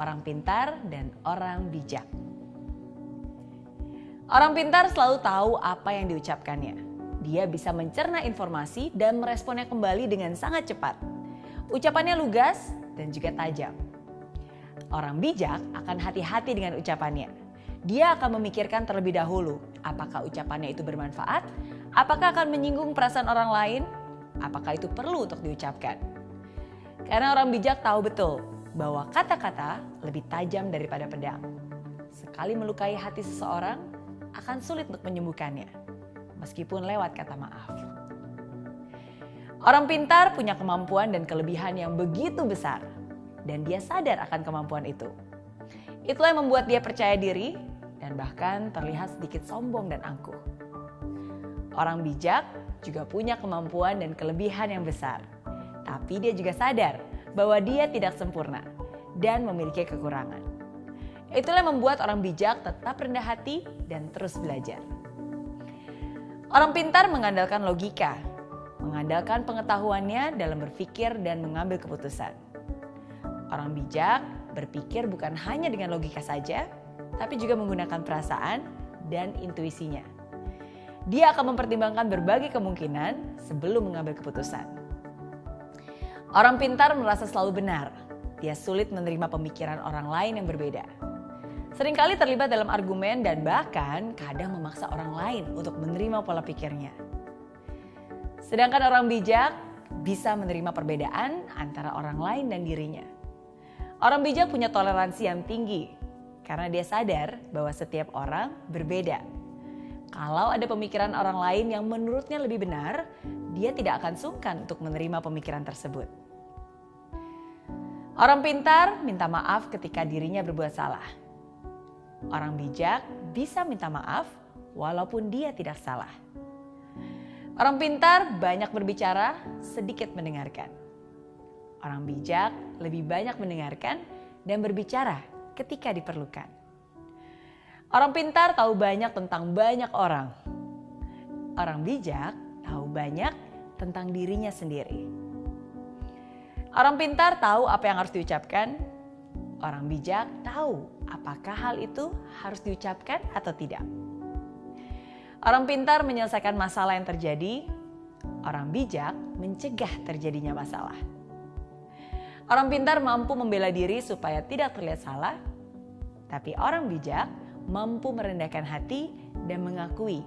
orang pintar dan orang bijak. Orang pintar selalu tahu apa yang diucapkannya. Dia bisa mencerna informasi dan meresponnya kembali dengan sangat cepat. Ucapannya lugas dan juga tajam. Orang bijak akan hati-hati dengan ucapannya. Dia akan memikirkan terlebih dahulu apakah ucapannya itu bermanfaat, apakah akan menyinggung perasaan orang lain, apakah itu perlu untuk diucapkan. Karena orang bijak tahu betul bahwa kata-kata lebih tajam daripada pedang. Sekali melukai hati seseorang, akan sulit untuk menyembuhkannya, meskipun lewat kata maaf. Orang pintar punya kemampuan dan kelebihan yang begitu besar, dan dia sadar akan kemampuan itu. Itulah yang membuat dia percaya diri, dan bahkan terlihat sedikit sombong dan angkuh. Orang bijak juga punya kemampuan dan kelebihan yang besar, tapi dia juga sadar bahwa dia tidak sempurna dan memiliki kekurangan. Itulah yang membuat orang bijak tetap rendah hati dan terus belajar. Orang pintar mengandalkan logika, mengandalkan pengetahuannya dalam berpikir dan mengambil keputusan. Orang bijak berpikir bukan hanya dengan logika saja, tapi juga menggunakan perasaan dan intuisinya. Dia akan mempertimbangkan berbagai kemungkinan sebelum mengambil keputusan. Orang pintar merasa selalu benar. Dia sulit menerima pemikiran orang lain yang berbeda. Seringkali terlibat dalam argumen dan bahkan kadang memaksa orang lain untuk menerima pola pikirnya. Sedangkan orang bijak bisa menerima perbedaan antara orang lain dan dirinya. Orang bijak punya toleransi yang tinggi karena dia sadar bahwa setiap orang berbeda. Kalau ada pemikiran orang lain yang menurutnya lebih benar, dia tidak akan sungkan untuk menerima pemikiran tersebut. Orang pintar minta maaf ketika dirinya berbuat salah. Orang bijak bisa minta maaf walaupun dia tidak salah. Orang pintar banyak berbicara, sedikit mendengarkan. Orang bijak lebih banyak mendengarkan dan berbicara ketika diperlukan. Orang pintar tahu banyak tentang banyak orang. Orang bijak tahu banyak tentang dirinya sendiri. Orang pintar tahu apa yang harus diucapkan. Orang bijak tahu apakah hal itu harus diucapkan atau tidak. Orang pintar menyelesaikan masalah yang terjadi. Orang bijak mencegah terjadinya masalah. Orang pintar mampu membela diri supaya tidak terlihat salah. Tapi orang bijak mampu merendahkan hati dan mengakui